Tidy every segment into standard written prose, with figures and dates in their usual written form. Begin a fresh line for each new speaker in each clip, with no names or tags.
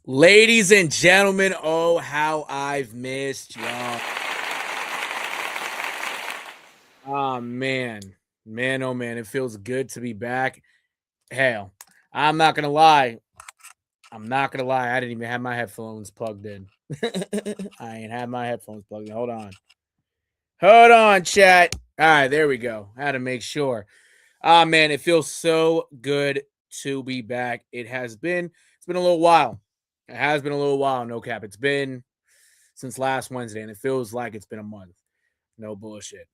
Ladies and gentlemen, oh, how I've missed y'all. Oh, man. Man, oh, man. It feels good to be back. Hell, I'm not going to lie. I didn't even have my headphones plugged in. I ain't had my headphones plugged in. Hold on. Hold on, chat. All right, there we go. I had to make sure. Ah, man, it feels so good to be back. It's been a little while. It has been a little while, no cap. It's been since last Wednesday, and it feels like it's been a month. No bullshit.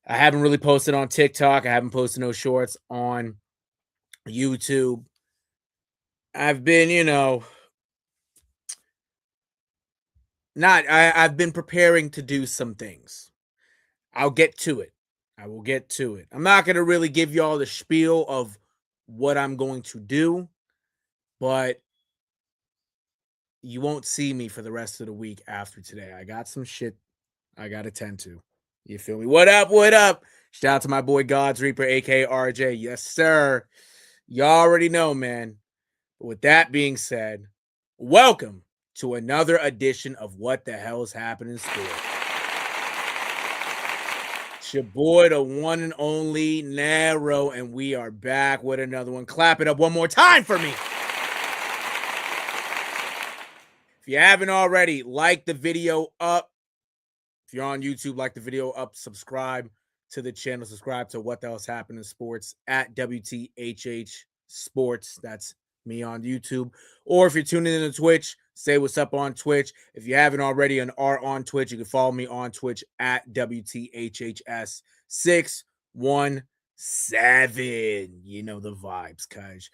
I haven't really posted on TikTok. I haven't posted no shorts on YouTube. I've been, I've been preparing to do some things. I'll get to it. I will get to it. I'm not going to really give y'all the spiel of what I'm going to do, but you won't see me for the rest of the week after today. I got some shit I got to tend to. You feel me? What up? What up? Shout out to my boy God's Reaper, aka RJ. Yes, sir. You already know, man. But with that being said, welcome to another edition of What the Hell's Happening in Sports. It's your boy, the one and only Nero, and we are back with another one. Clap it up one more time for me. If you haven't already, like the video up. If you're on YouTube, like the video up, subscribe to the channel, subscribe to What the Hell's Happening in Sports at WTHH Sports. That's me on YouTube. Or if you're tuning in to Twitch, say what's up on Twitch. If you haven't already and are on Twitch, you can follow me on Twitch at WTHHS617. You know the vibes, cuz.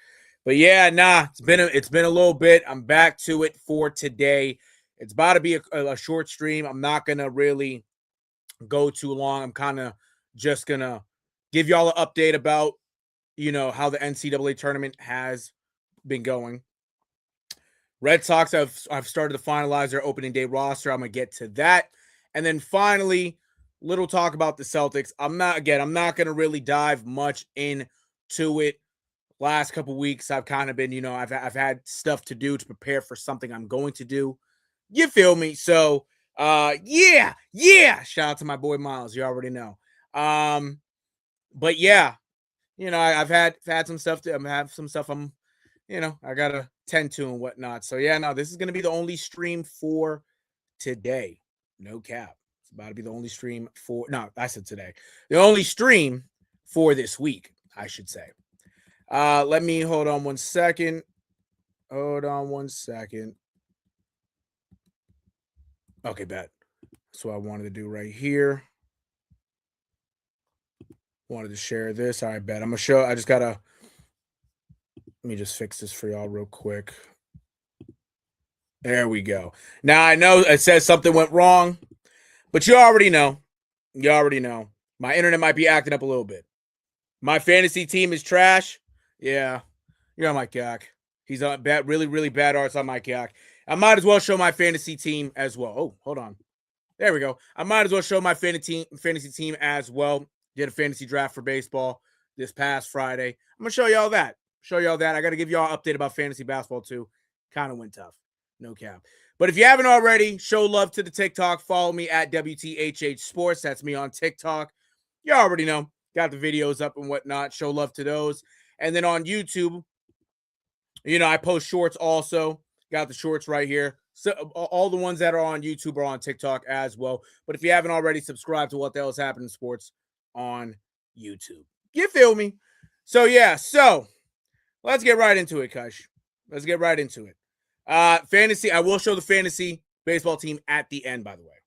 But yeah, it's been a little bit. I'm back to it for today. It's about to be a short stream. I'm not gonna really go too long. I'm kind of just gonna give y'all an update about how the NCAA tournament has been going. Red Sox have started to finalize their opening day roster. I'm gonna get to that, and then finally, little talk about the Celtics. I'm not gonna really dive much into it. Last couple weeks, I've kind of been, I've had stuff to do to prepare for something I'm going to do. You feel me? So, yeah. Shout out to my boy Miles. You already know. But yeah, I've had some stuff to. Have some stuff I gotta tend to and whatnot. So yeah, no, this is gonna be the only stream for today. No cap. It's about to be the only stream for. No, I said today. The only stream for this week, I should say. Let me hold on one second. Okay, bet. That's what I wanted to do right here. Wanted to share this. All right, bet. I'm gonna show. I just gotta. Let me just fix this for y'all real quick. There we go. Now I know it says something went wrong, but you already know. You already know. My internet might be acting up a little bit. My fantasy team is trash. Yeah, you're on my cack. He's on bad, really bad arts on my cack. I might as well show my fantasy team as well. Oh, hold on. There we go. I might as well show my fantasy team as well. Did a fantasy draft for baseball this past Friday. I'm gonna show y'all that. I got to give y'all an update about fantasy basketball too. Kind of went tough. No cap. But if you haven't already, show love to the TikTok. Follow me at WTHH Sports. That's me on TikTok. You already know. Got the videos up and whatnot. Show love to those. And then on YouTube, I post shorts also. Got the shorts right here. So all the ones that are on YouTube are on TikTok as well. But if you haven't already, subscribe to What the Hell's Happening in Sports on YouTube. You feel me? So yeah, let's get right into it, Kush. Let's get right into it. Fantasy, I will show the fantasy baseball team at the end, by the way.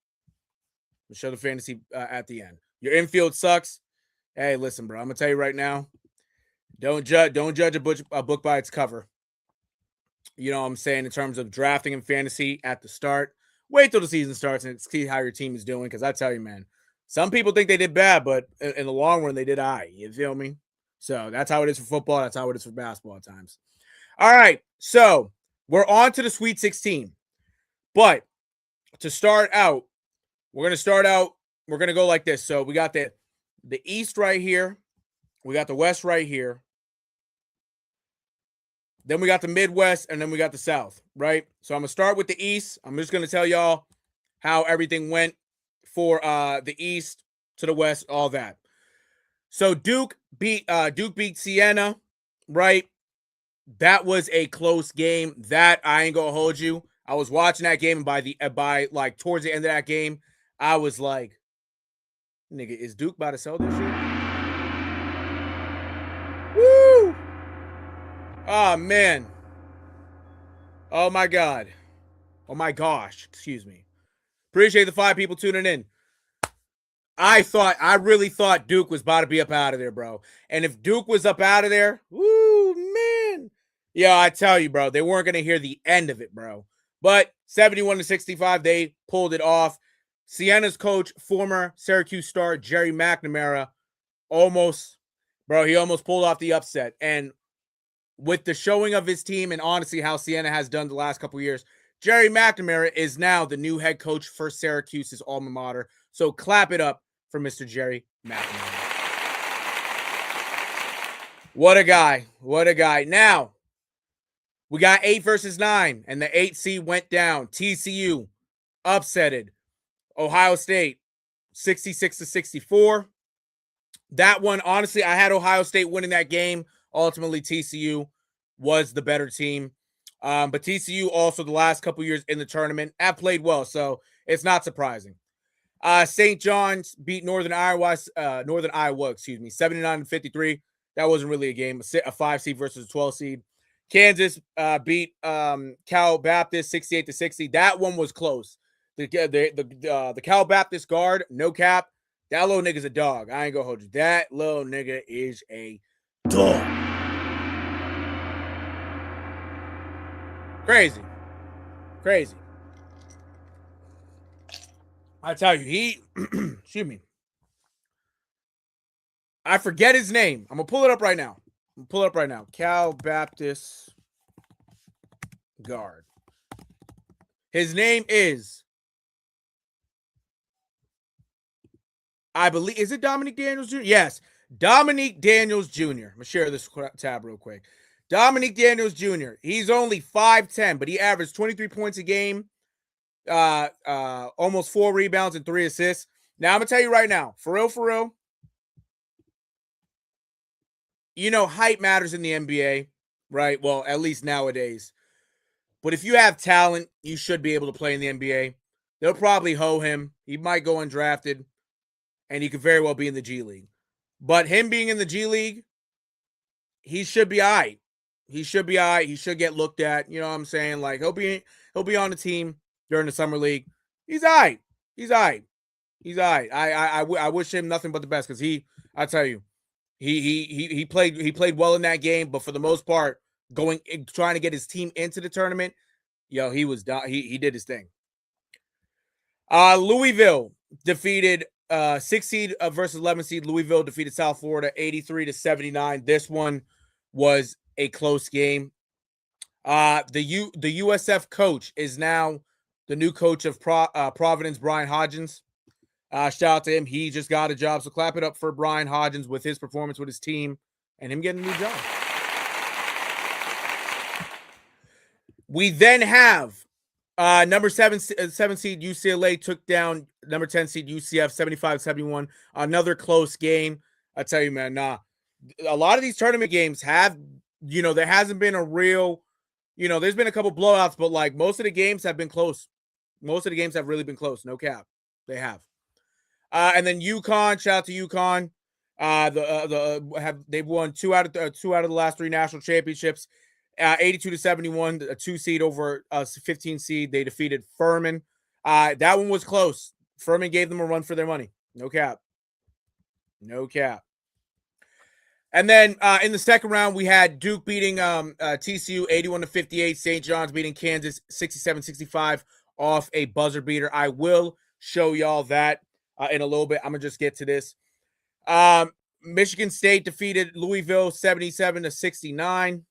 We'll show the fantasy at the end. Your infield sucks. Hey, listen, bro. I'm gonna tell you right now. Don't judge a book by its cover. You know what I'm saying, in terms of drafting and fantasy at the start. Wait till the season starts and see how your team is doing. Because I tell you, man, some people think they did bad, but in the long run, they did all right. You feel me? So that's how it is for football. That's how it is for basketball at times. All right. So we're on to the Sweet 16. But to start out, we're going to go like this. So we got the East right here. We got the West right here. Then we got the Midwest, and then we got the South, right? So I'm going to start with the East. I'm just going to tell y'all how everything went for the East to the West, all that. So Duke beat Siena, right? That was a close game. That I ain't gonna hold you. I was watching that game, and by like towards the end of that game, I was like, "Nigga, is Duke about to sell this shit?" Woo! Oh man. Oh my god. Oh my gosh. Excuse me. Appreciate the 5 people tuning in. I really thought Duke was about to be up out of there, bro. And if Duke was up out of there, woo, man. Yeah, I tell you, bro, they weren't going to hear the end of it, bro. But 71-65, they pulled it off. Siena's coach, former Syracuse star Jerry McNamara, he almost pulled off the upset. And with the showing of his team and honestly how Siena has done the last couple of years, Jerry McNamara is now the new head coach for Syracuse's alma mater. So clap it up for Mr. Jerry McNamara. What a guy. What a guy. Now, we got 8 versus 9, and the 8 seed went down. TCU upsetted Ohio State 66-64. That one, honestly, I had Ohio State winning that game. Ultimately, TCU was the better team. But TCU also the last couple years in the tournament have played well, so it's not surprising. St. John's beat Northern Iowa, 79-53. That wasn't really a game. A 5 seed versus a 12 seed. Kansas beat Cal Baptist 68-60. That one was close. The Cal Baptist guard, no cap. That little nigga's a dog. I ain't gonna hold you. That little nigga is a dog. Crazy. I tell you, he, excuse me. I forget his name. I'm going to pull it up right now. Cal Baptist guard. His name is, I believe, is it Dominique Daniels Jr.? Yes, Dominique Daniels Jr. I'm going to share this tab real quick. Dominique Daniels Jr. He's only 5'10", but he averaged 23 points a game, almost 4 rebounds and 3 assists. Now, I'm going to tell you right now, for real, you know, height matters in the NBA, right? Well, at least nowadays. But if you have talent, you should be able to play in the NBA. They'll probably hoe him. He might go undrafted, and he could very well be in the G League. But him being in the G League, he should be all right. He should get looked at. You know what I'm saying? Like, he'll be on the team during the summer league. He's all right. I wish him nothing but the best because I tell you, he played well in that game, but for the most part, trying to get his team into the tournament, he did his thing. Louisville defeated 6 seed versus 11 seed. Louisville defeated South Florida 83-79. This one was a close game. The USF coach is now the new coach of Providence, Brian Hodgins. Shout out to him. He just got a job. So clap it up for Brian Hodgins with his performance with his team and him getting a new job. We then have number 7 seed UCLA took down number 10 seed UCF 75-71. Another close game. I tell you, man, a lot of these tournament games have, there hasn't been a real, there's been a couple blowouts, but like most of the games have been close. Most of the games have really been close. No cap. They have. And then UConn, shout out to UConn. They've won two out of the last 3 national championships. 82-71, a 2 seed over a 15 seed. They defeated Furman. That one was close. Furman gave them a run for their money. No cap. And then in the second round, we had Duke beating TCU 81-58. St. John's beating Kansas 67-65 off a buzzer beater. I will show y'all that in a little bit. I'm gonna just get to this. Michigan State defeated Louisville 77-69.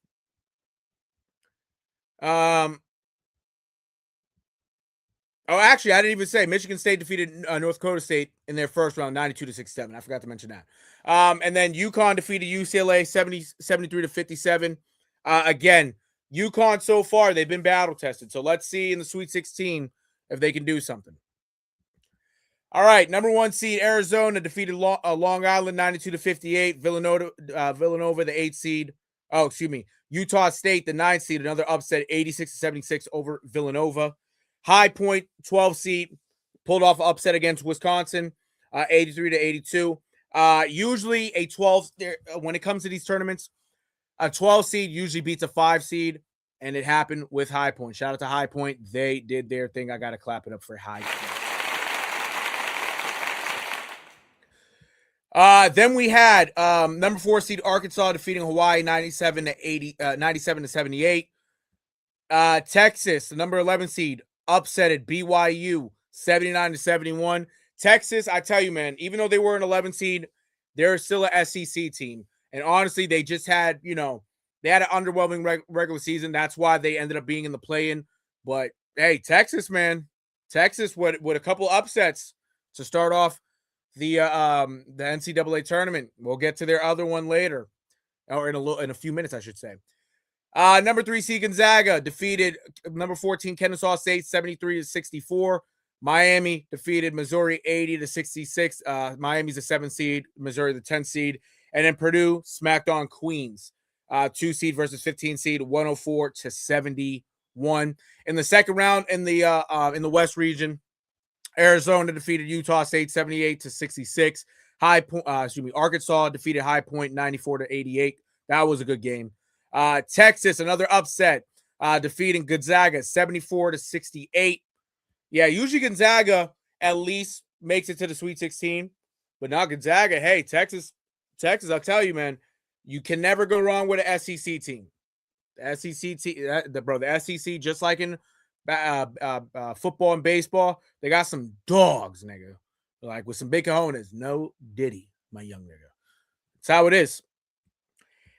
Actually, I didn't even say Michigan State defeated North Dakota State in their first round 92-67. I forgot to mention that. And then UConn defeated UCLA 73-57. Again, UConn so far, they've been battle tested. So let's see in the Sweet 16 if they can do something. All right, number 1 seed Arizona defeated Long Island 92-58. Villanova, the 8th seed. Oh, excuse me. Utah State, the 9th seed, another upset, 86-76 over Villanova. High Point, 12 seed, pulled off an upset against Wisconsin, 83-82. Usually a 12 when it comes to these tournaments, a 12 seed usually beats a 5 seed, and it happened with High Point. Shout out to High Point. They did their thing. I got to clap it up for High Point. Then we had number 4 seed Arkansas defeating Hawaii 97-78. Texas, the number 11 seed, upsetted BYU 79-71. Texas, I tell you, man, even though they were an 11 seed, they're still a SEC team. And honestly, they just had, they had an underwhelming regular season. That's why they ended up being in the play-in. But hey, Texas, man, Texas with a couple upsets to start off the NCAA tournament. We'll get to their other one later, or in a few minutes, I should say. Number 3 seed Gonzaga defeated number 14 Kennesaw State 73-64. Miami defeated Missouri 80-66. Miami's the 7th seed, Missouri the 10th seed, and then Purdue smacked on Queens, 2 seed versus 15 seed, 104-71. In the second round in the West region, Arizona defeated Utah State 78-66. Arkansas defeated High Point 94-88. That was a good game. Texas, another upset, defeating Gonzaga 74-68. Yeah, usually Gonzaga at least makes it to the Sweet 16, but not Gonzaga. Hey, Texas, I'll tell you, man, you can never go wrong with an SEC team. The SEC team, the SEC, just like in football and baseball, they got some dogs, nigga. Like with some big cojones. No diddy, my young nigga. That's how it is.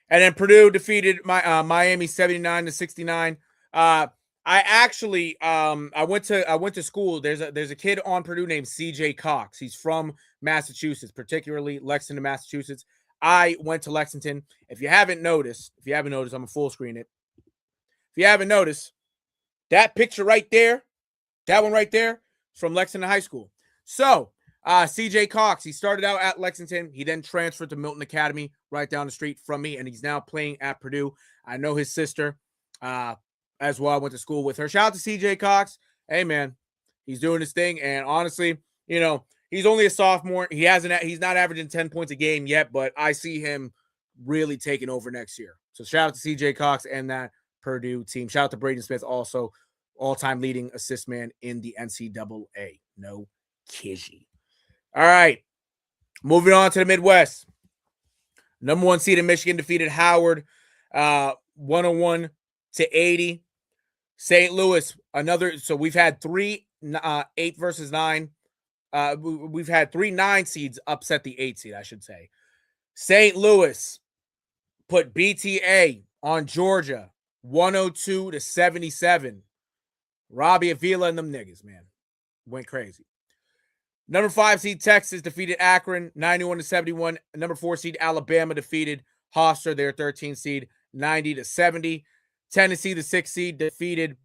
And then Purdue defeated Miami 79-69. I actually I went to school. There's a kid on Purdue named CJ Cox. He's from Massachusetts, particularly Lexington, Massachusetts. I went to Lexington. If you haven't noticed, I'm gonna full screen it. If you haven't noticed, that picture right there, that one right there, from Lexington High School. So, CJ Cox, he started out at Lexington. He then transferred to Milton Academy right down the street from me, and he's now playing at Purdue. I know his sister as well. I went to school with her. Shout out to CJ Cox. Hey, man, he's doing his thing, and honestly, he's only a sophomore. He's not averaging 10 points a game yet, but I see him really taking over next year. So shout out to CJ Cox and that Purdue team. Shout out to Braden Smith, also all-time leading assist man in the NCAA. No kizzy. All right, moving on to the Midwest. Number 1 seed in Michigan defeated Howard 101-80. St. Louis, another. So we've had 3 8 versus 9. We've had 3 9 seeds upset the 8 seed, I should say. St. Louis put BTA on Georgia 102-77. Robbie Avila and them niggas, man, went crazy. Number 5 seed Texas defeated Akron 91-71. Number 4 seed Alabama defeated Hofstra, their 13th seed, 90-70. Tennessee, the 6th seed, defeated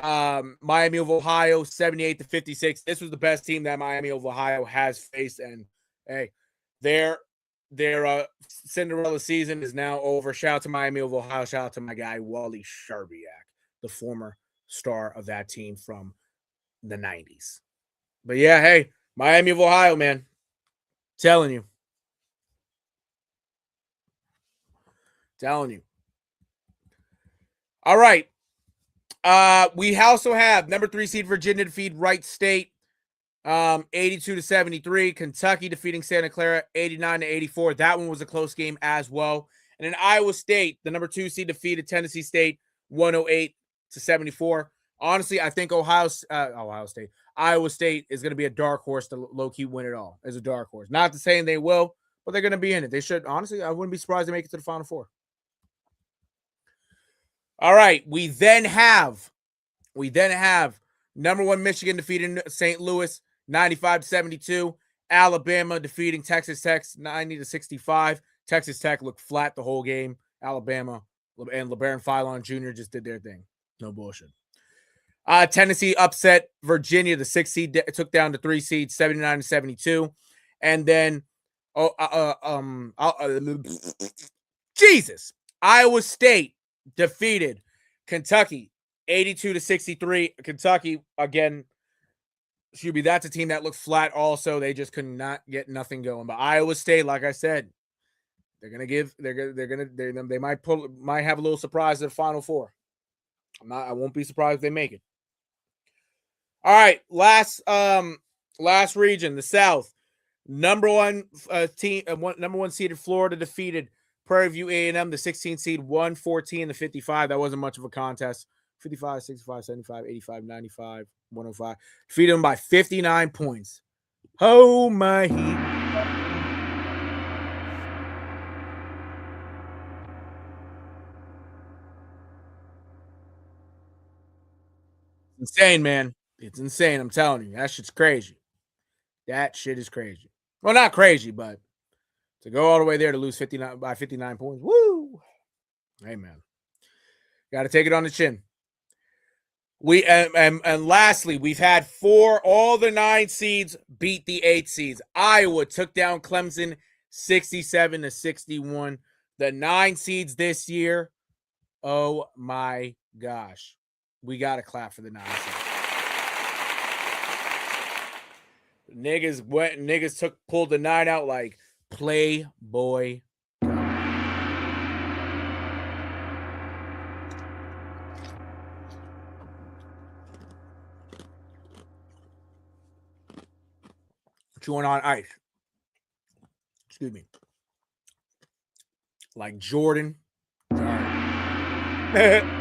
Miami of Ohio 78-56. This was the best team that Miami of Ohio has faced, and hey, their Cinderella season is now over. Shout out to Miami of Ohio. Shout out to my guy Wally Sharbiak, the former star of that team from the 90s. But yeah, hey, Miami of Ohio, man. Telling you. All right. We also have number 3 seed Virginia defeat Wright State 82-73. Kentucky defeating Santa Clara 89-84. That one was a close game as well. And then Iowa State, the number 2 seed, defeated Tennessee State 108-74. Honestly, I think Iowa State is going to be a dark horse to low-key win it all as a dark horse. Not to saying they will, but they're going to be in it. They should. Honestly, I wouldn't be surprised to make it to the Final Four. All right, we then have number 1 Michigan defeating St. Louis 95-72. Alabama defeating Texas Tech 90-65. Texas Tech looked flat the whole game. Alabama And LeBaron Philon Jr. just did their thing. No bullshit. Tennessee upset Virginia, the 6 seed, took down the 3 seed, 79-72. And then, Jesus, Iowa State defeated Kentucky, 82-63. Kentucky, again, that's a team that looked flat also. They just could not get nothing going. But Iowa State, like I said, they might have a little surprise at the Final Four. I won't be surprised if they make it. All right, last region, the South. Number one seeded Florida defeated Prairie View A&M, the 16 seed, 114-55. That wasn't much of a contest. 55, 65, 75, 85, 95, 105. Defeated them by 59 points. Oh my heat. Insane, man. It's insane. I'm telling you. That shit's crazy. That shit is crazy. Well, not crazy, but to go all the way there to lose 59 points. Woo! Hey, man. Got to take it on the chin. And lastly, we've had all the 9 seeds beat the 8 seeds. Iowa took down Clemson 67-61. The 9 seeds this year. Oh my gosh. We got to clap for the 9 seeds. Niggas pulled the 9 out like Playboy. Chewing on ice. Excuse me. Like Jordan. Niggas.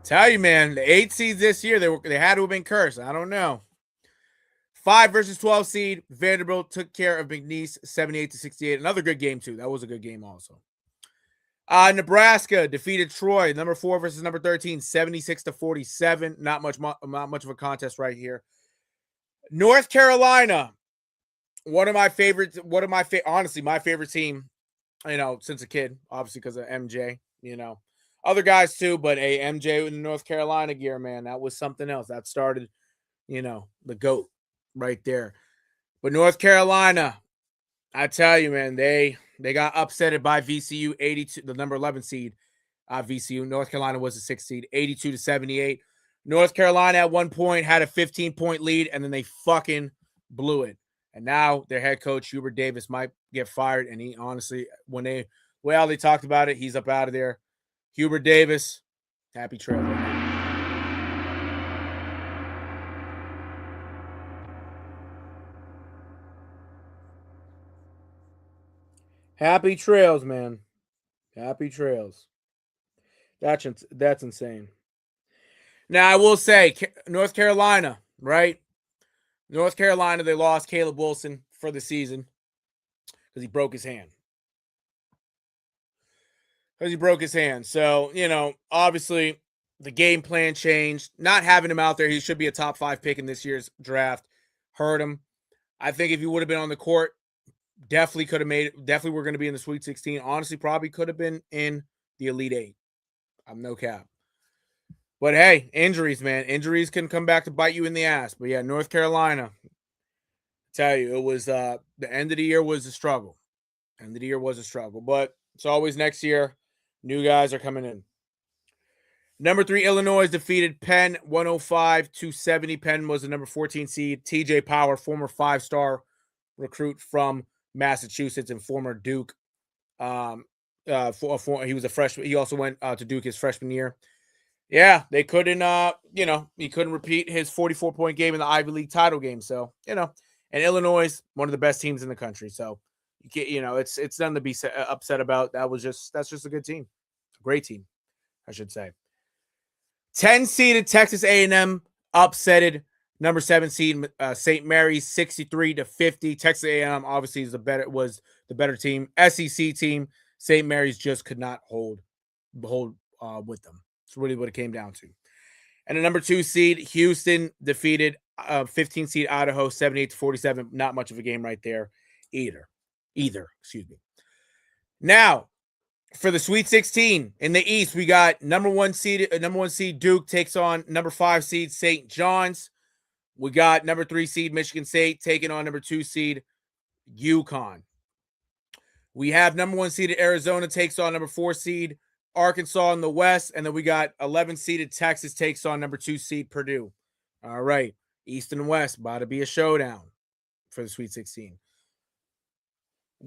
Tell you, man, the 8 seeds this year, they had to have been cursed. I don't know. 5 versus 12 seed. Vanderbilt took care of McNeese 78-68. Another good game, too. That was a good game also. Nebraska defeated Troy, number 4 versus number 13, 76-47. Not much of a contest right here. North Carolina, honestly, my favorite team, since a kid, obviously because of MJ, Other guys too, but MJ in the North Carolina gear, man, that was something else. That started, the GOAT right there. But North Carolina, I tell you, man, they got upsetted by VCU 82, the number 11 seed. VCU. North Carolina was the 6th seed, 82-78. North Carolina at one point had a 15-point lead, and then they fucking blew it. And now their head coach, Hubert Davis, might get fired. And he honestly, they talked about it, he's up out of there. Hubert Davis, happy trail. Happy trails, man. Happy trails. That's insane. Now, I will say, North Carolina, right? North Carolina, they lost Caleb Wilson for the season because he broke his hand. So, obviously, the game plan changed. Not having him out there, he should be a top 5 pick in this year's draft. Hurt him. I think if he would have been on the court, definitely could have made it. Definitely we're going to be in the Sweet 16. Honestly, probably could have been in the Elite 8. I'm no cap. But hey, injuries, man. Injuries can come back to bite you in the ass. But yeah, North Carolina, I tell you, it was the end of the year was a struggle. But it's always next year. New guys are coming in. Number 3, Illinois defeated Penn 105-70. Penn was the number 14 seed. TJ Power, former 5-star recruit from Massachusetts and former Duke. He was a freshman. He also went to Duke his freshman year. Yeah, they couldn't, he couldn't repeat his 44-point game in the Ivy League title game. So, and Illinois, one of the best teams in the country. So, it's nothing to be upset about. That's just a good team. A great team, I should say. 10-seeded Texas A&M upsetted number 7 seed St. Mary's 63-50. Texas A&M obviously was the better team. SEC team. St. Mary's just could not hold with them. That's really what it came down to. And the number 2 seed Houston defeated 15 seed Idaho 78-47. Not much of a game right there either. Either, excuse me. Now, for the Sweet 16 in the East, we got number one seed Duke takes on number 5 seed St. John's. We got number 3 seed Michigan State taking on number 2 seed UConn. We have number 1 seeded Arizona takes on number 4 seed Arkansas in the West, and then we got 11 seeded Texas takes on number 2 seed Purdue. All right, East and West about to be a showdown for the Sweet 16.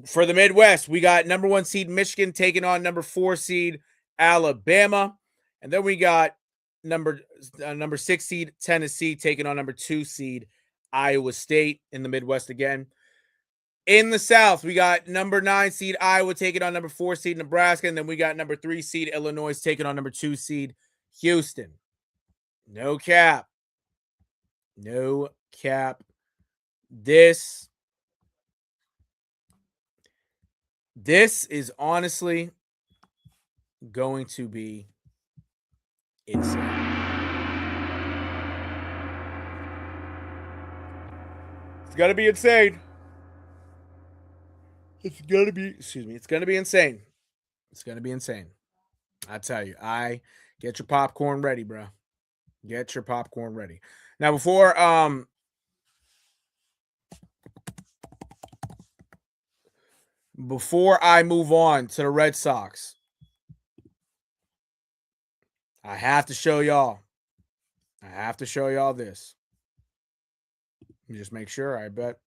For the Midwest, we got number 1 seed Michigan taking on number 4 seed Alabama. And then we got number 6 seed Tennessee taking on number 2 seed Iowa State in the Midwest again. In the South, we got number 9 seed Iowa taking on number 4 seed Nebraska. And then we got number 3 seed Illinois taking on number 2 seed Houston. No cap. No cap. This is honestly going to be insane. It's going to be insane. It's going to be insane. It's going to be insane. I tell you, get your popcorn ready, bro. Get your popcorn ready. Now, before I move on to the Red Sox, I have to show y'all this. Let me just make sure, I bet.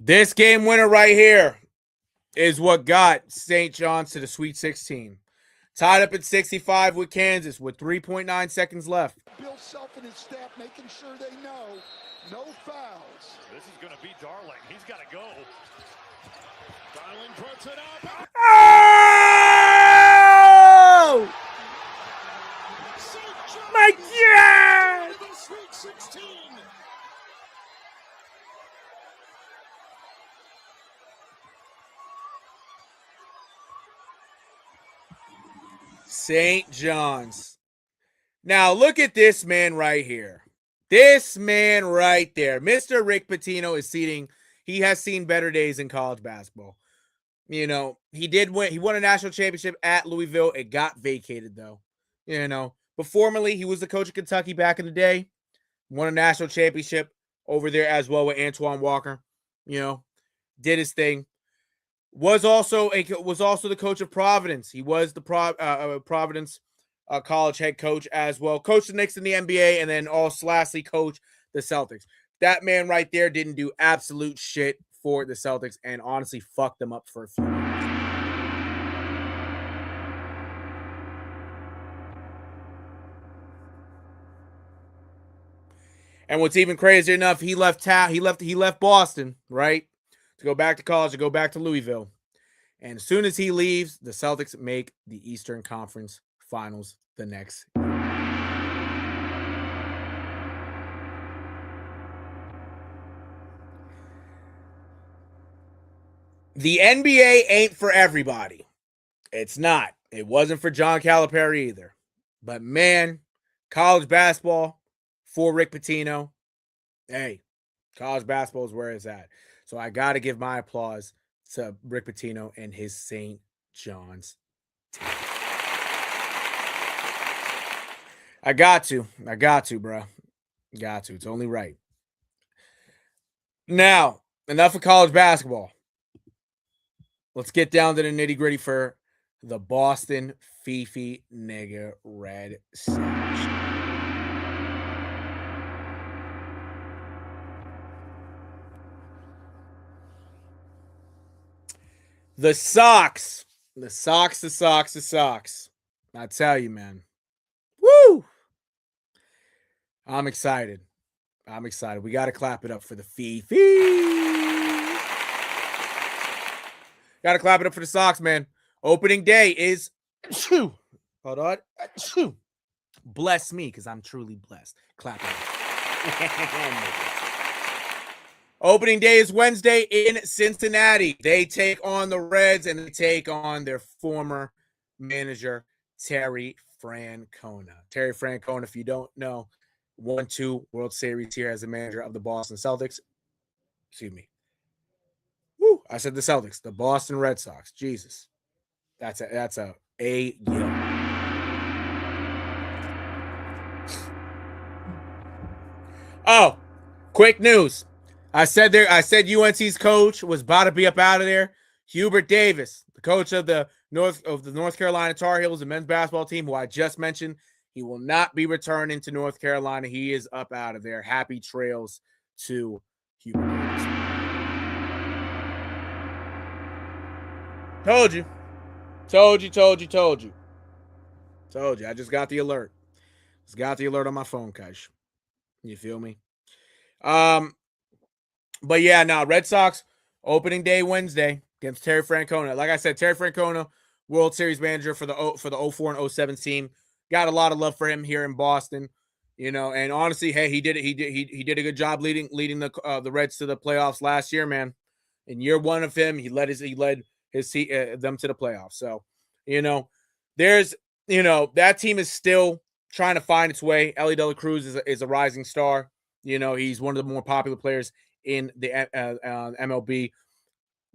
This game winner right here is what got St. John's to the Sweet 16. Tied up at 65 with Kansas with 3.9 seconds left.
Bill Self and his staff making sure they know no fouls.
This is going to be Darling. He's got to go. Darling puts it up.
Oh! My God!
The Sweet 16.
St. John's. Now, look at this man right here. This man right there. Mr. Rick Pitino is he has seen better days in college basketball. You know, he did win. He won a national championship at Louisville. It got vacated, though. You know, but formerly, he was the coach of Kentucky back in the day. Won a national championship over there as well with Antoine Walker. You know, did his thing. Was also the coach of Providence. He was the Providence college head coach as well. Coached the Knicks in the NBA, and then lastly coached the Celtics. That man right there didn't do absolute shit for the Celtics, and honestly fucked them up for a few years. And what's even crazier enough, he left town. He left Boston, right, to go back to college, to go back to Louisville. And as soon as he leaves, the Celtics make the Eastern Conference Finals the next year. The NBA ain't for everybody. It's not. It wasn't for John Calipari either. But man, college basketball for Rick Pitino, hey, college basketball is where it's at. So I got to give my applause to Rick Pitino and his St. John's team. I got to, bro. Got to. It's only right. Now, enough of college basketball. Let's get down to the nitty-gritty for the Boston Fifi nigga Red Sox. The Sox. I tell you, man. Woo! I'm excited. We got to clap it up for the Fifi. Got to clap it up for the Sox, man. Opening day is... Hold on. Bless me, because I'm truly blessed. Clap it up. Opening day is Wednesday in Cincinnati. They take on the Reds, and they take on their former manager, Terry Francona. Terry Francona, if you don't know, won 2 World Series here as the manager of the Boston Celtics. Excuse me. Woo! I said the Celtics, the Boston Red Sox. Jesus, that's a yo. Oh, quick news. I said UNC's coach was about to be up out of there. Hubert Davis, the coach of the North Carolina Tar Heels, the men's basketball team, who I just mentioned, he will not be returning to North Carolina. He is up out of there. Happy trails to Hubert Davis. Told you. I just got the alert. Just got the alert on my phone, Kaish. You feel me? But yeah, no, Red Sox opening day Wednesday against Terry Francona. Like I said, Terry Francona, World Series manager for the 04 and 07 team. Got a lot of love for him here in Boston. You know, and honestly, hey, he did a good job leading the Reds to the playoffs last year, man. In year one of him, he led them to the playoffs. So, you know, that team is still trying to find its way. Ellie De La Cruz is a rising star. You know, he's one of the more popular players in the MLB.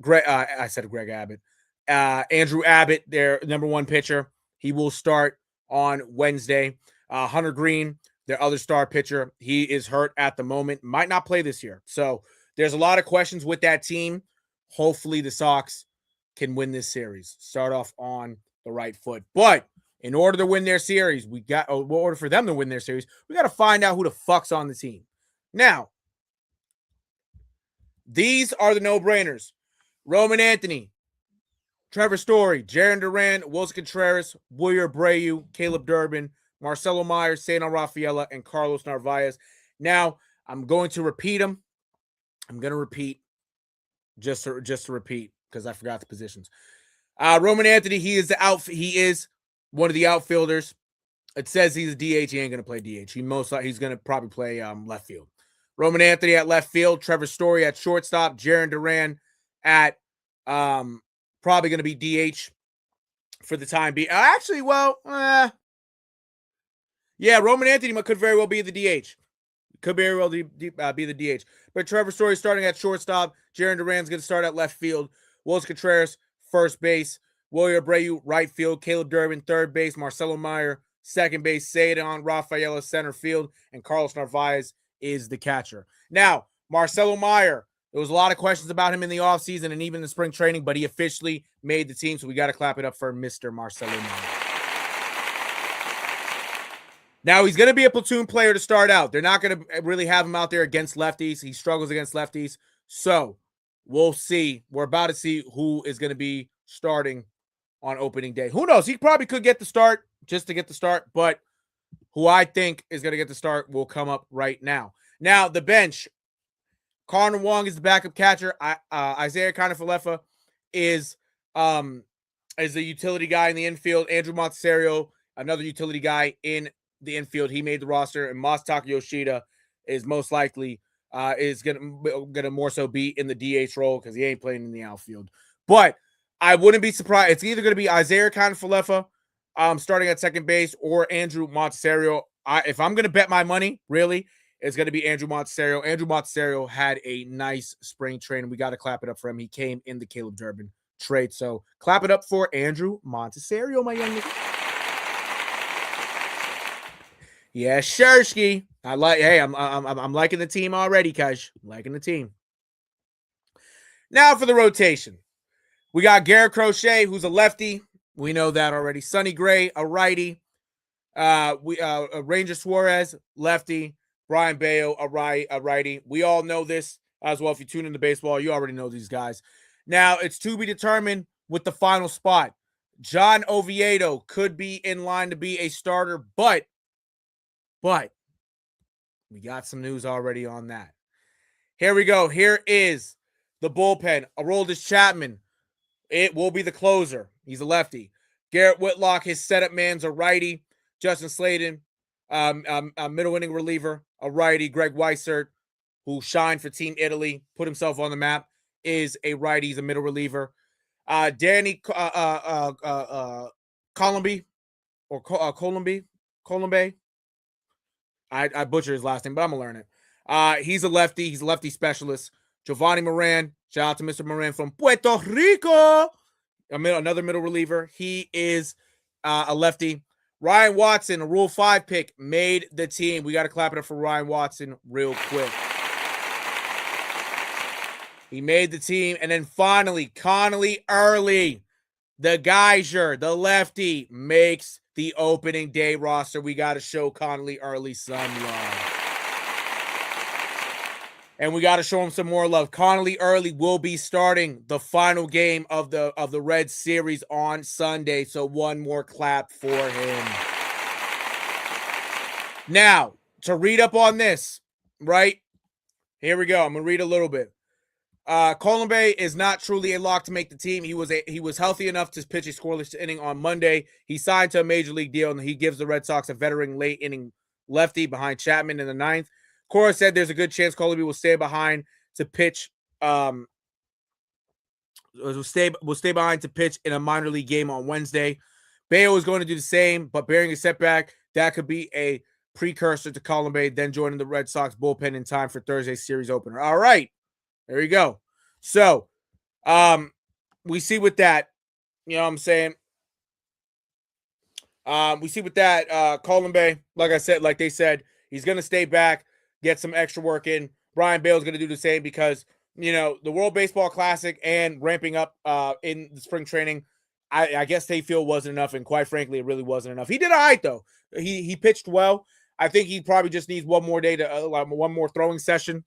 I said Greg Abbott. Andrew Abbott, their number one pitcher. He will start on Wednesday. Hunter Green, their other star pitcher, he is hurt at the moment. Might not play this year. So there's a lot of questions with that team. Hopefully the Sox can win this series. Start off on the right foot. But in order to win their series, we got to find out who the fuck's on the team. Now, these are the no-brainers. Roman Anthony, Trevor Story, Jarren Duran, Wilson Contreras, Wilyer Abreu, Caleb Durbin, Marcelo Myers, Sanel Rafaela, and Carlos Narvaez. Now, I'm going to repeat them. I'm going to repeat just to repeat because I forgot the positions. Roman Anthony, he is one of the outfielders. It says he's a DH. He ain't going to play DH. He's going to probably play left field. Roman Anthony at left field, Trevor Story at shortstop, Jarren Duran at probably going to be DH for the time being. Roman Anthony could very well be the DH. Could very well be the DH. But Trevor Story starting at shortstop, Jarren Duran's going to start at left field, Wilson Contreras first base, Wilyer Abreu right field, Caleb Durbin third base, Marcelo Meyer second base, Sanel Rafaela center field, and Carlos Narvaez is the catcher. Now, Marcelo Meyer, there was a lot of questions about him in the offseason and even in spring training, but he officially made the team, so we got to clap it up for Mr. Marcelo Meyer. Now, he's going to be a platoon player to start out. They're not going to really have him out there against lefties. He struggles against lefties. So, we'll see. We're about to see who is going to be starting on opening day. Who knows? He probably could get the start just to get the start, but who I think is going to get the start will come up right now. Now, the bench. Connor Wong is the backup catcher. Isaiah Kiner-Falefa is the utility guy in the infield. Andrew Montesario, another utility guy in the infield. He made the roster. And Masataka Yoshida is most likely is gonna more so be in the DH role because he ain't playing in the outfield. But I wouldn't be surprised. It's either gonna be Isaiah Kiner-Falefa starting at second base or Andrew Montesario. If I'm gonna bet my money, really, it's going to be Andrew Montesario. Andrew Montesario had a nice spring training. We got to clap it up for him. He came in the Caleb Durbin trade. So clap it up for Andrew Montesario, my young nigga. Yeah, Shursky. I'm liking the team already, guys. I'm liking the team. Now for the rotation. We got Garrett Crochet, who's a lefty. We know that already. Sonny Gray, a righty. Ranger Suarez, lefty. Brian Bayo, a righty. We all know this as well. If you tune into baseball, you already know these guys. Now, it's to be determined with the final spot. John Oviedo could be in line to be a starter, but we got some news already on that. Here we go. Here is the bullpen. Aroldis Chapman, it will be the closer. He's a lefty. Garrett Whitlock, his setup man's a righty. Justin Slayton, a middle inning reliever, a righty. Greg Weissert, who shined for Team Italy, put himself on the map, is a righty. He's a middle reliever. Danny Colombi or Colombe. I butchered his last name, but I'm gonna learn it. He's a lefty. He's a lefty specialist. Giovanni Moran. Shout out to Mr. Moran from Puerto Rico. Another middle reliever. He is a lefty. Ryan Watson, a Rule 5 pick, made the team. We got to clap it up for Ryan Watson real quick. He made the team. And then finally, Connolly Early, the Geyser, the lefty, makes the opening day roster. We got to show Connolly Early some love. And we got to show him some more love. Connolly Early will be starting the final game of the Reds series on Sunday. So one more clap for him. Now, to read up on this, right? Here we go. I'm going to read a little bit. Colombe is not truly a lock to make the team. He was healthy enough to pitch a scoreless inning on Monday. He signed to a major league deal, and he gives the Red Sox a veteran late inning lefty behind Chapman in the ninth. Cora said there's a good chance Colombe will stay behind to pitch. Will stay behind to pitch in a minor league game on Wednesday. Bayo is going to do the same, but bearing a setback, that could be a precursor to Colombe then joining the Red Sox bullpen in time for Thursday's series opener. All right. There you go. So, we see with that, you know what I'm saying? We see with that, Colombe, like I said, like they said, he's going to stay back, get some extra work in. Brian Bale's going to do the same because, you know, the World Baseball Classic and ramping up in the spring training, I guess they feel wasn't enough, and quite frankly, it really wasn't enough. He did all right, though. He pitched well. I think he probably just needs one more day to one more throwing session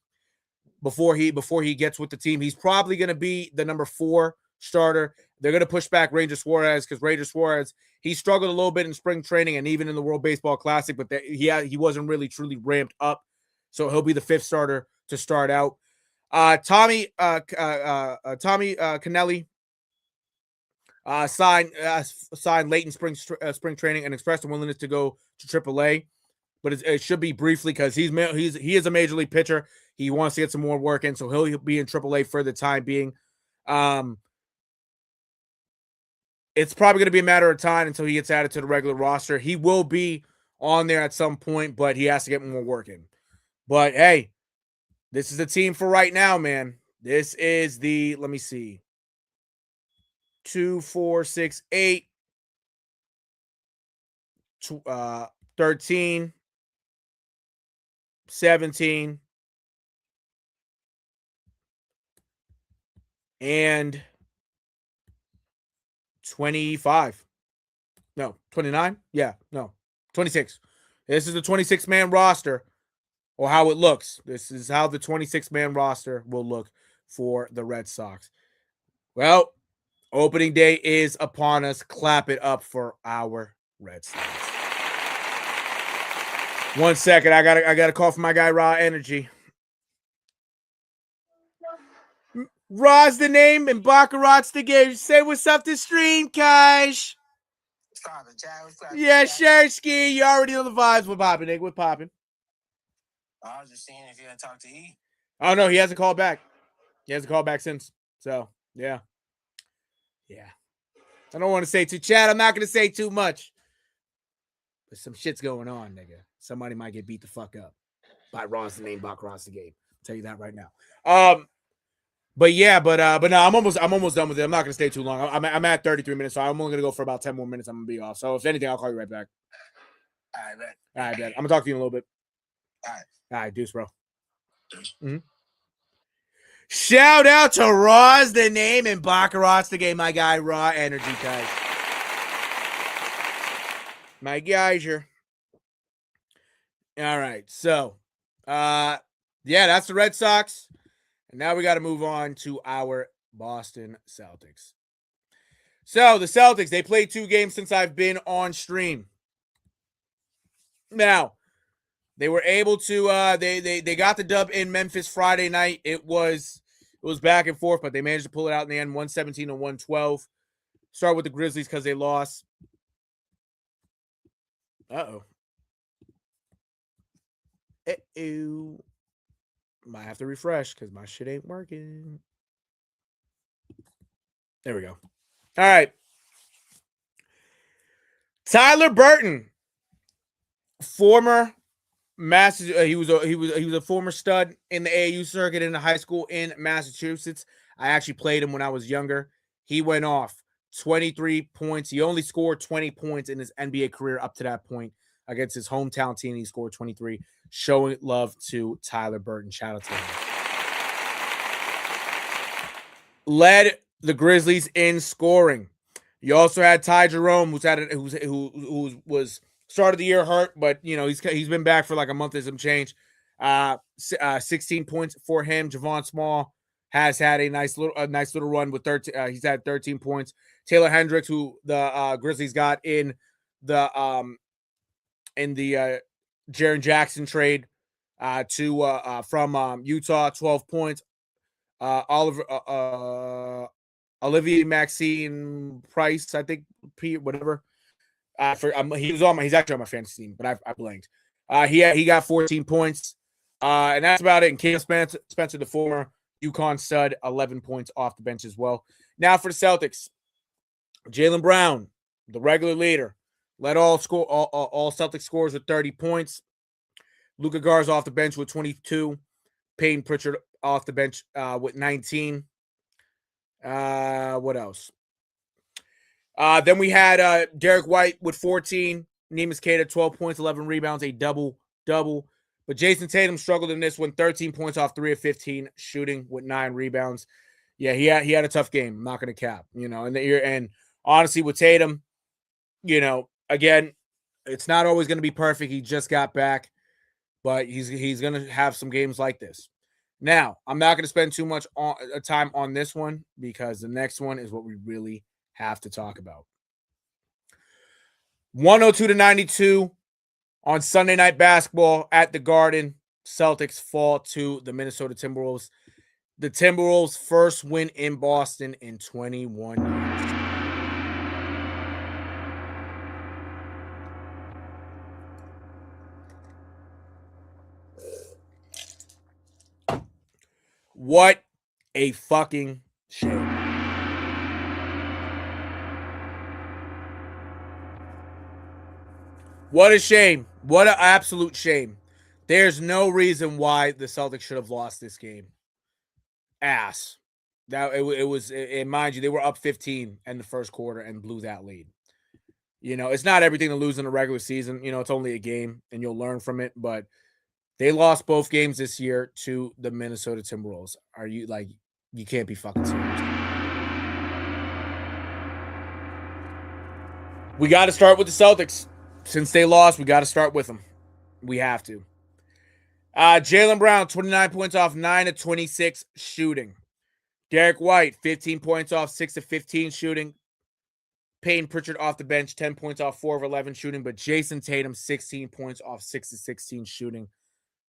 before he gets with the team. He's probably going to be the number 4 starter. They're going to push back Ranger Suarez because Ranger Suarez, he struggled a little bit in spring training and even in the World Baseball Classic, but he wasn't really truly ramped up. So he'll be the 5th starter to start out. Tommy Cannelli signed late in spring training and expressed a willingness to go to AAA, but it should be briefly because he is a major league pitcher. He wants to get some more work in, so he'll be in AAA for the time being. It's probably going to be a matter of time until he gets added to the regular roster. He will be on there at some point, but he has to get more work in. But hey, this is the team for right now, man. This is the, let me see, 2, 4, 6, 8, 13, 17, and 25. No, 29? Yeah, no, 26. This is the 26-man roster, or how it looks. This is how the 26-man roster will look for the Red Sox. Well, opening day is upon us. Clap it up for our Red Sox. 1 second. I got a call from my guy, Raw Energy. Raw's the name and Baccarat's the game. Say what's up to stream, Kaish. Yeah, Shersky. You already know the vibes. What popping, nigga? What popping?
I was just seeing if you had talked to E.
Oh, no, he hasn't called back. He hasn't called back since. So, yeah. Yeah. I don't want to say too, Chad. I'm not going to say too much. But some shit's going on, nigga. Somebody might get beat the fuck up by Raw's the name, Baccarat's the game. I'll tell you that right now. But no, I'm almost done with it. I'm not gonna stay too long. I'm at 33 minutes, so I'm only gonna go for about 10 more minutes. I'm gonna be off. So if anything, I'll call you right back.
All right, man.
All right, man. I'm gonna talk to you in a little bit.
All right.
All right, deuce, bro. Mm-hmm. Shout out to Raw's the name and Baccarat's the game. My guy, Raw Energy, guys. My geyser. All right, so yeah, that's the Red Sox. And now we got to move on to our Boston Celtics. So the Celtics, they played 2 games since I've been on stream. Now, they were able to they got the dub in Memphis Friday night. It was back and forth, but they managed to pull it out in the end, 117 and 112. Start with the Grizzlies because they lost. Uh-oh. Might have to refresh because my shit ain't working. There we go. All right. Tyler Burton, former He was a former stud in the AAU circuit in the high school in Massachusetts. I actually played him when I was younger. He went off 23 points. He only scored 20 points in his NBA career up to that point against his hometown team. He scored 23, showing love to Tyler Burton. Shout out to him. Led the Grizzlies in scoring. You also had Ty Jerome, who was started the year hurt, but he's been back for like a month and some change. 16 points for him. Javon Small has had a nice little run with 13. He's had 13 points. Taylor Hendricks, who the Grizzlies got in the Jaren Jackson trade from Utah, 12 points. Olivier Maxine Price, I think, whatever. He's actually on my fantasy team, but I blanked. He got 14 points, and that's about it. And Cam Spencer, the former UConn stud, 11 points off the bench as well. Now for the Celtics, Jaylen Brown, the regular leader, led all Celtics scores with 30 points. Luka Garza off the bench with 22. Peyton Pritchard off the bench with 19. What else? Then we had Derek White with 14. Neemias Queta, 12 points, 11 rebounds, a double-double. But Jason Tatum struggled in this one, 13 points off 3 of 15, shooting with 9 rebounds. Yeah, he had a tough game. I'm not going to cap, and honestly, with Tatum, again, it's not always going to be perfect. He just got back, but he's going to have some games like this. Now, I'm not going to spend too much time on this one because the next one is what we really have to talk about. 102-92 on Sunday Night Basketball at the Garden. Celtics fall to the Minnesota Timberwolves. The Timberwolves' first win in Boston in 21 years. What a fucking shame. What a shame. What an absolute shame. There's no reason why the Celtics should have lost this game. Ass. Now mind you, they were up 15 in the first quarter and blew that lead. It's not everything to lose in a regular season. It's only a game and you'll learn from it, but they lost both games this year to the Minnesota Timberwolves. You can't be fucking serious. We got to start with the Celtics. Since they lost, we got to start with them. We have to. Jaylen Brown, 29 points off 9 of 26 shooting. Derek White, 15 points off 6 of 15 shooting. Peyton Pritchard off the bench, 10 points off 4 of 11 shooting. But Jason Tatum, 16 points off 6 of 16 shooting.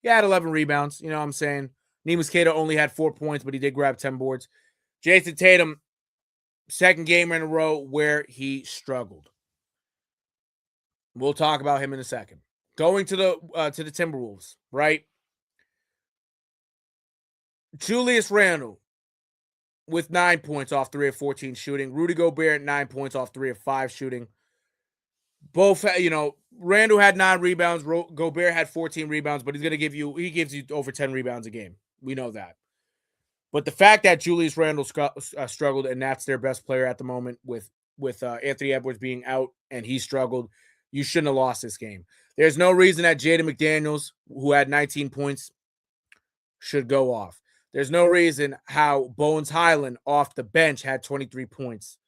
He had 11 rebounds. You know what I'm saying? Neemias Queta only had 4 points, but he did grab 10 boards. Jason Tatum, second game in a row where he struggled. We'll talk about him in a second. Going to the Timberwolves, right? Julius Randle with 9 points off 3 of 14 shooting. Rudy Gobert, 9 points off 3 of 5 shooting. Both, Randle had 9 rebounds. Gobert had 14 rebounds, but he gives you over 10 rebounds a game. We know that. But the fact that Julius Randle struggled, and that's their best player at the moment with Anthony Edwards being out, and he struggled, you shouldn't have lost this game. There's no reason that Jaden McDaniels, who had 19 points, should go off. There's no reason how Bones Highland off the bench had 23 points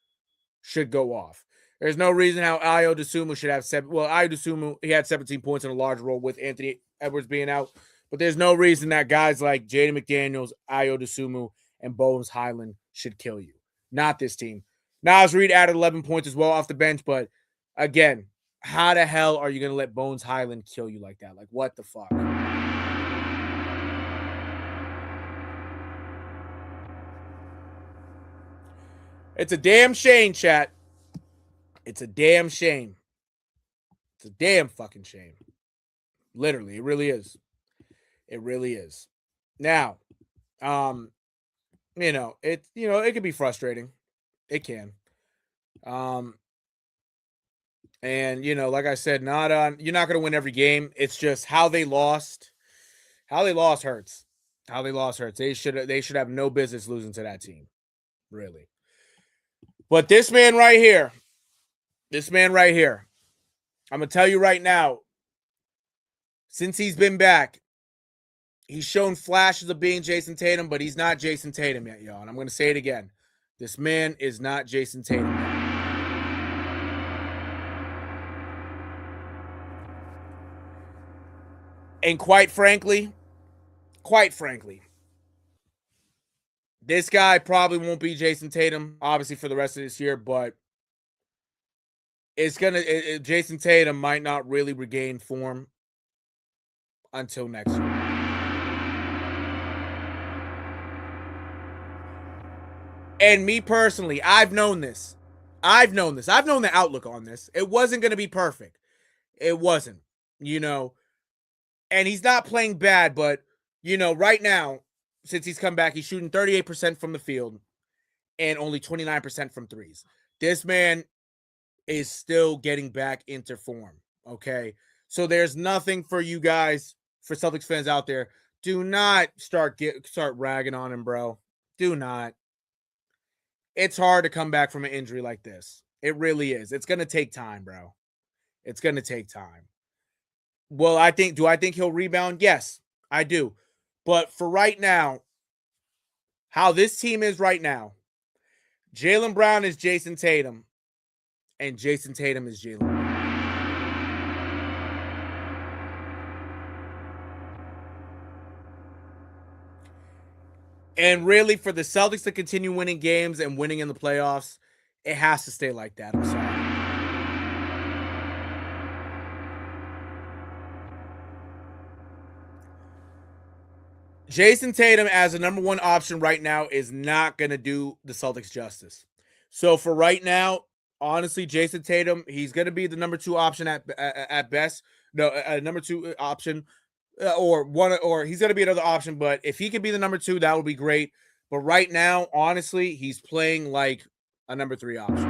should go off. There's no reason how Ayo Dosunmu should have 7. Well, Ayo Dosunmu, he had 17 points in a large role with Anthony Edwards being out. But there's no reason that guys like Jaden McDaniels, Ayo Dosunmu, and Bones Highland should kill you. Not this team. Naz Reid added 11 points as well off the bench. But again, how the hell are you going to let Bones Highland kill you like that? Like, what the fuck? It's a damn shame, chat. It's a damn shame. It's a damn fucking shame. Literally, it really is. It really is. Now, it can be frustrating. It can. And, like I said, you're not going to win every game. It's just how they lost. How they lost hurts. How they lost hurts. They should have no business losing to that team. Really. But this man right here, I'm going to tell you right now, since he's been back, he's shown flashes of being Jason Tatum, but he's not Jason Tatum yet, y'all. And I'm going to say it again. This man is not Jason Tatum yet. And quite frankly, this guy probably won't be Jason Tatum, obviously, for the rest of this year, but Jason Tatum might not really regain form until next year. And me personally, I've known this. I've known the outlook on this. It wasn't going to be perfect. It wasn't, And he's not playing bad, but, right now, since he's come back, he's shooting 38% from the field and only 29% from threes. This man is still getting back into form, okay? So there's nothing for you guys, for Celtics fans out there. Do not start ragging on him, bro. Do not. It's hard to come back from an injury like this. It really is. It's going to take time, bro. It's going to take time. Well, do I think he'll rebound? Yes, I do. But for right now, how this team is right now, Jaylen Brown is Jason Tatum, and Jason Tatum is Jaylen Brown. And really, for the Celtics to continue winning games and winning in the playoffs, it has to stay like that. I'm sorry. Jason Tatum as a number one option right now is not going to do the Celtics justice. So for right now, honestly, Jason Tatum, he's going to be the number two option at best. No, number two option, or he's going to be another option. But if he could be the number two, that would be great. But right now, honestly, he's playing like a number three option.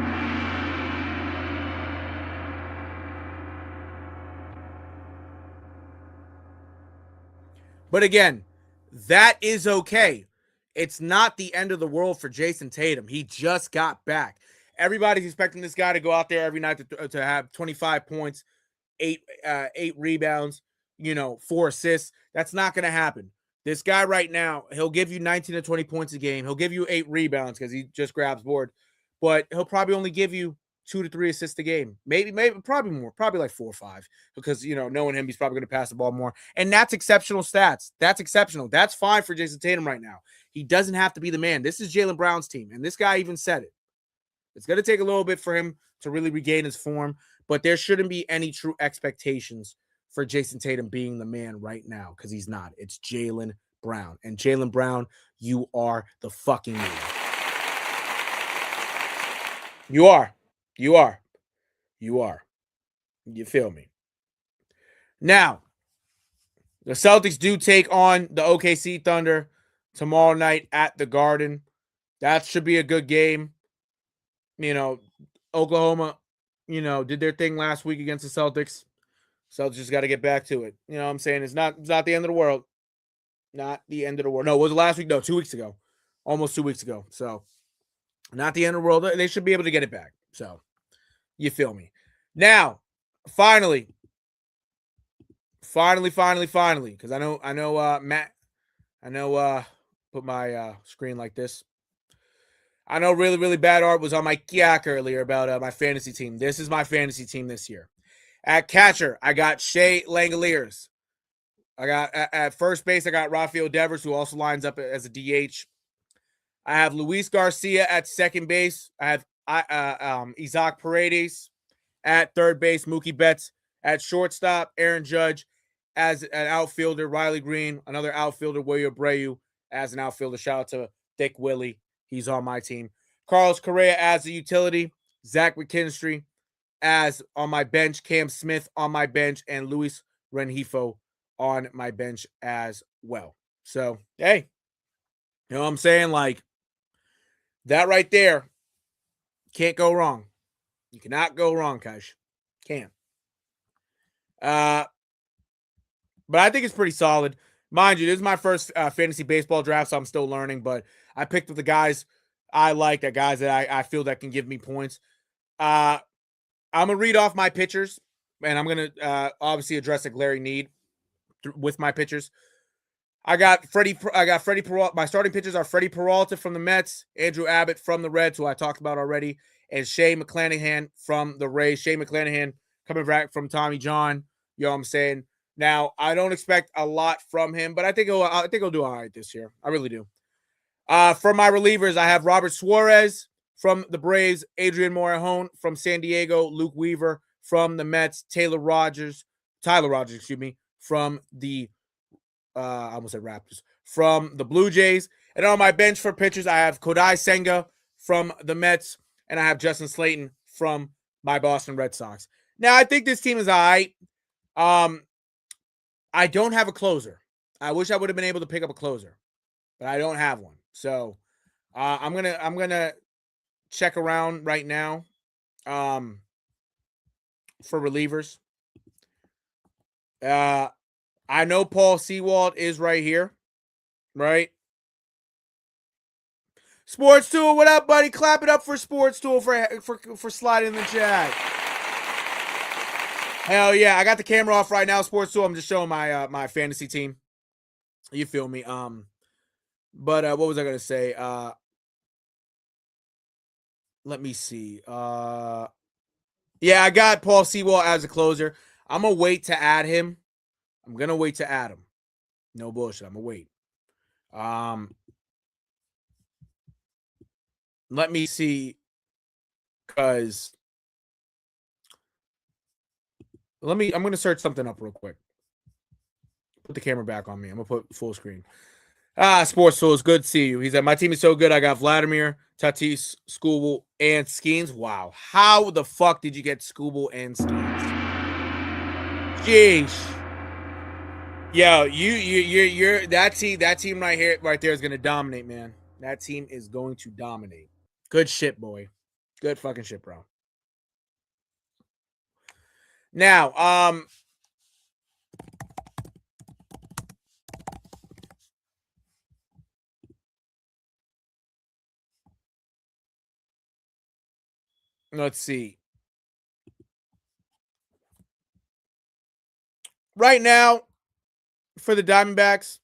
But again, that is okay. It's not the end of the world for Jason Tatum. He just got back. Everybody's expecting this guy to go out there every night to have 25 points, eight rebounds, 4 assists. That's not going to happen. This guy right now, he'll give you 19 to 20 points a game. He'll give you 8 rebounds because he just grabs board. But he'll probably only give you 2 to 3 assists a game. Maybe, probably more. Probably like 4 or 5. Because, knowing him, he's probably going to pass the ball more. And that's exceptional stats. That's exceptional. That's fine for Jason Tatum right now. He doesn't have to be the man. This is Jaylen Brown's team. And this guy even said it. It's going to take a little bit for him to really regain his form. But there shouldn't be any true expectations for Jason Tatum being the man right now. Because he's not. It's Jaylen Brown. And Jaylen Brown, you are the fucking man. You are. You are. You are. You feel me? Now, the Celtics do take on the OKC Thunder tomorrow night at the Garden. That should be a good game. Oklahoma, did their thing last week against the Celtics. Celtics just got to get back to it. You know what I'm saying? It's not the end of the world. Not the end of the world. No, was it last week? No, 2 weeks ago. Almost 2 weeks ago. So, not the end of the world. They should be able to get it back. So, you feel me? Now, finally, because I know, Matt, put my screen like this. I know really, really bad art was on my yak earlier about my fantasy team. This is my fantasy team this year. At catcher, I got Shea Langoliers. I got at first base, I got Rafael Devers, who also lines up as a DH. I have Luis Garcia at second base. I have Isaac Paredes at third base. Mookie Betts at shortstop. Aaron Judge as an outfielder. Riley Green, another outfielder. William Abreu as an outfielder. Shout out to Dick Willie. He's on my team. Carlos Correa as a utility. Zach McKinstry as on my bench. Cam Smith on my bench. And Luis Rengifo on my bench as well. So, hey, you know what I'm saying? Like, that right there can't go wrong. You cannot go wrong, Kaj. Can't. But I think it's pretty solid. Mind you, this is my first fantasy baseball draft, so I'm still learning. But I picked up the guys I like, the guys that I feel that can give me points. I'm gonna read off my pitchers, and I'm gonna obviously address a glaring need with my pitchers. I got Freddie Peralta. My starting pitchers are Freddie Peralta from the Mets, Andrew Abbott from the Reds, who I talked about already, and Shea McClanahan from the Rays. Shea McClanahan coming back from Tommy John. You know what I'm saying? Now, I don't expect a lot from him, but I think he'll do all right this year. I really do. For my relievers, I have Robert Suarez from the Braves, Adrian Morejon from San Diego, Luke Weaver from the Mets, Tyler Rogers, from the I almost said Raptors, from the Blue Jays. And on my bench for pitchers, I have Kodai Senga from the Mets, and I have Justin Slayton from my Boston Red Sox. Now, I think this team is all right. I don't have a closer. I wish I would have been able to pick up a closer, but I don't have one. So I'm gonna check around right now for relievers. I know Paul Sewald is right here, right? Sports Tool, what up, buddy? Clap it up for Sports Tool for sliding in the chat. Hell yeah, I got the camera off right now, Sports Tool. I'm just showing my my fantasy team. You feel me? But what was I gonna say? Let me see. Yeah, I got Paul Sewald as a closer. I'm gonna wait to add him. I'm gonna wait to add him. No bullshit. I'm gonna wait. Let me see, cause I'm gonna search something up real quick. Put the camera back on me. I'm gonna put full screen. Sports Tools, good to see you. He said, my team is so good. I got Vladimir, Tatis, Skubal, and Skeens. Wow. How the fuck did you get Skubal and Skeens? Jeez. Yo, you're that team right there is gonna dominate, man. That team is going to dominate. Good shit, boy. Good fucking shit, bro. Now, let's see. Right now, for the Diamondbacks,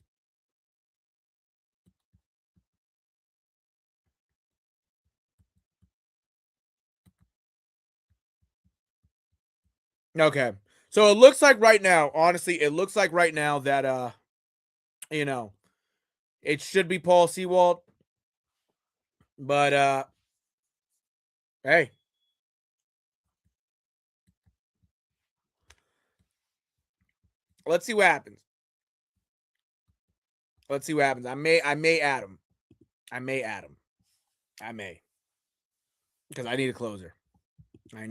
okay. So it looks like right now, honestly, it looks like right now that you know, it should be Paul Sewald. But hey. Let's see what happens. Let's see what happens. I may add him. I may. Because I need a closer. I'm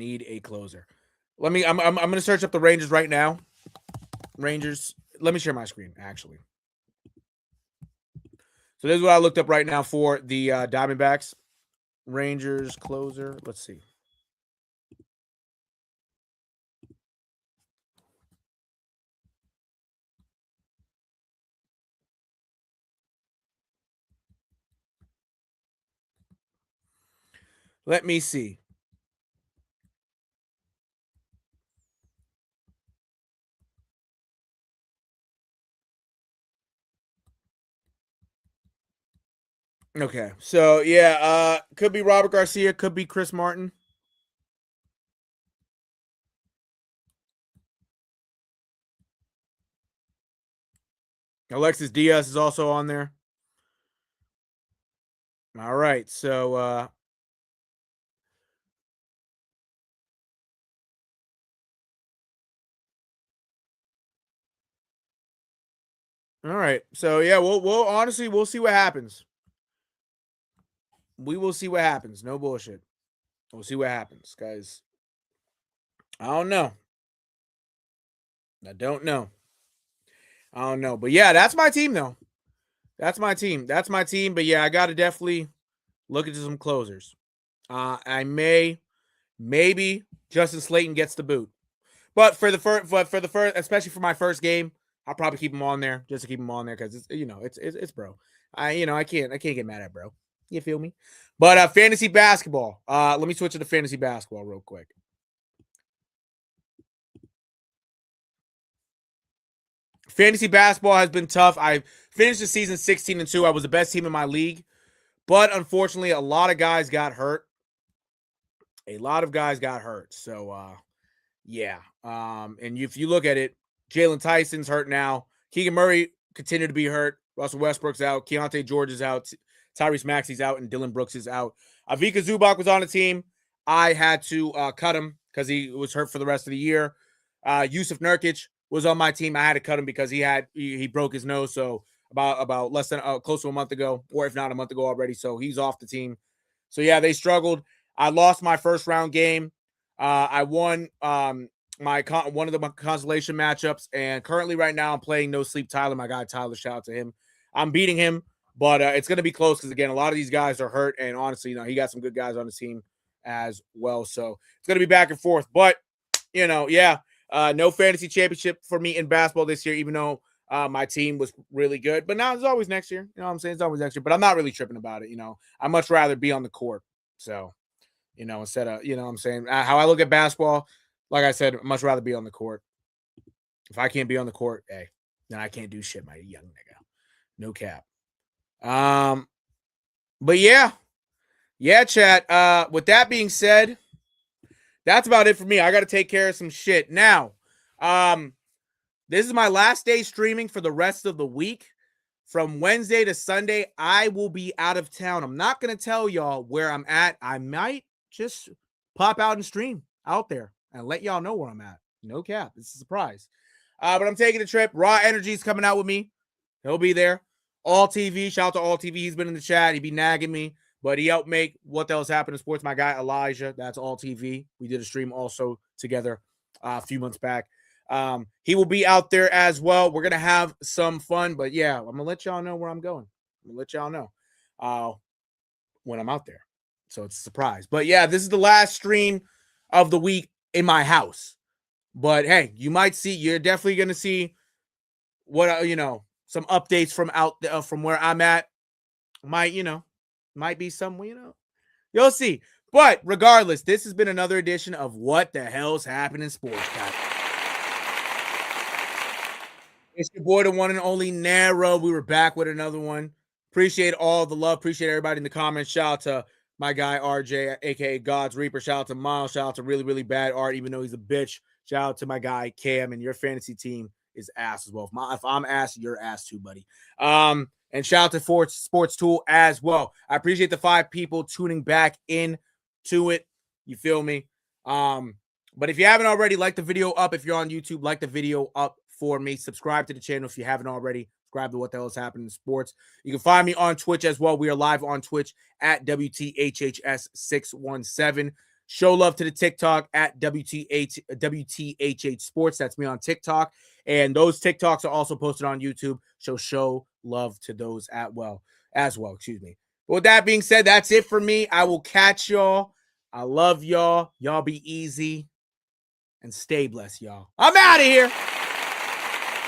gonna search up the Rangers right now. Rangers. Let me share my screen, actually. So this is what I looked up right now for the Diamondbacks. Rangers closer. Let's see. Let me see. Okay. So yeah, could be Robert Garcia, could be Chris Martin. Alexis Diaz is also on there. All right. So all right. So yeah, we'll honestly we'll see what happens. We will see what happens. No bullshit. We'll see what happens, guys. I don't know. I don't know. But yeah, that's my team though. That's my team. But yeah, I gotta definitely look into some closers. Maybe Justin Slayton gets the boot. But for the first, especially for my first game, I'll probably keep him on there just to keep him on there because it's bro. I can't get mad at bro. You feel me? But fantasy basketball. Let me switch to the fantasy basketball real quick. Fantasy basketball has been tough. I finished the season 16-2. I was the best team in my league, but unfortunately, a lot of guys got hurt. So yeah. And if you look at it, Jalen Tyson's hurt now. Keegan Murray continued to be hurt. Russell Westbrook's out. Keontae George is out. Tyrese Maxey's out, and Dylan Brooks is out. Avika Zubac was on the team. I had to cut him because he was hurt for the rest of the year. Yusuf Nurkic was on my team. I had to cut him because he broke his nose. So about less than close to a month ago, or if not a month ago already. So he's off the team. So yeah, they struggled. I lost my first round game. I won one of the consolation matchups, and currently right now I'm playing No Sleep Tyler, my guy Tyler. Shout out to him. I'm beating him, but it's going to be close because again, a lot of these guys are hurt, and honestly, he got some good guys on the team as well. So it's going to be back and forth. But no fantasy championship for me in basketball this year, even though my team was really good. But now it's always next year. You know what I'm saying? It's always next year. But I'm not really tripping about it. I'd much rather be on the court. So. Instead of, what I'm saying, how I look at basketball, like I said, I'd much rather be on the court. If I can't be on the court, hey, then I can't do shit, my young nigga. No cap. But yeah, chat. With that being said, that's about it for me. I got to take care of some shit. Now, this is my last day streaming for the rest of the week. From Wednesday to Sunday, I will be out of town. I'm not going to tell y'all where I'm at. I might just pop out and stream out there and let y'all know where I'm at. No cap. It's a surprise. But I'm taking a trip. Raw Energy's coming out with me. He'll be there. All TV. Shout out to All TV. He's been in the chat. He be nagging me, but he helped make What the Hell's Happened in Sports. My guy, Elijah. That's All TV. We did a stream also together a few months back. He will be out there as well. We're going to have some fun, but yeah, I'm going to let y'all know where I'm going. I'm going to let y'all know when I'm out there. So it's a surprise. But yeah, this is the last stream of the week in my house. But hey, you're definitely going to see what, some updates from where I'm at. Might be some, you'll see. But regardless, this has been another edition of What the Hell's Happened in Sports, guys. It's your boy, the one and only Nero. We were back with another one. Appreciate all the love. Appreciate everybody in the comments. Shout out to my guy, RJ, a.k.a. God's Reaper. Shout out to Miles. Shout out to Really, Really Bad Art, even though he's a bitch. Shout out to my guy, Cam, and your fantasy team is ass as well. If I'm ass, you're ass too, buddy. And shout out to Sports Tool as well. I appreciate the 5 people tuning back in to it. You feel me? But if you haven't already, like the video up. If you're on YouTube, like the video up for me. Subscribe to the channel if you haven't already. Subscribe to What the Hell is Happening in Sports. You can find me on Twitch as well. We are live on Twitch at WTHHS617. Show love to the TikTok at WTHH Sports. That's me on TikTok. And those TikToks are also posted on YouTube. So show love to those as well. Excuse me. But with that being said, that's it for me. I will catch y'all. I love y'all. Y'all be easy and stay blessed, y'all. I'm out of here.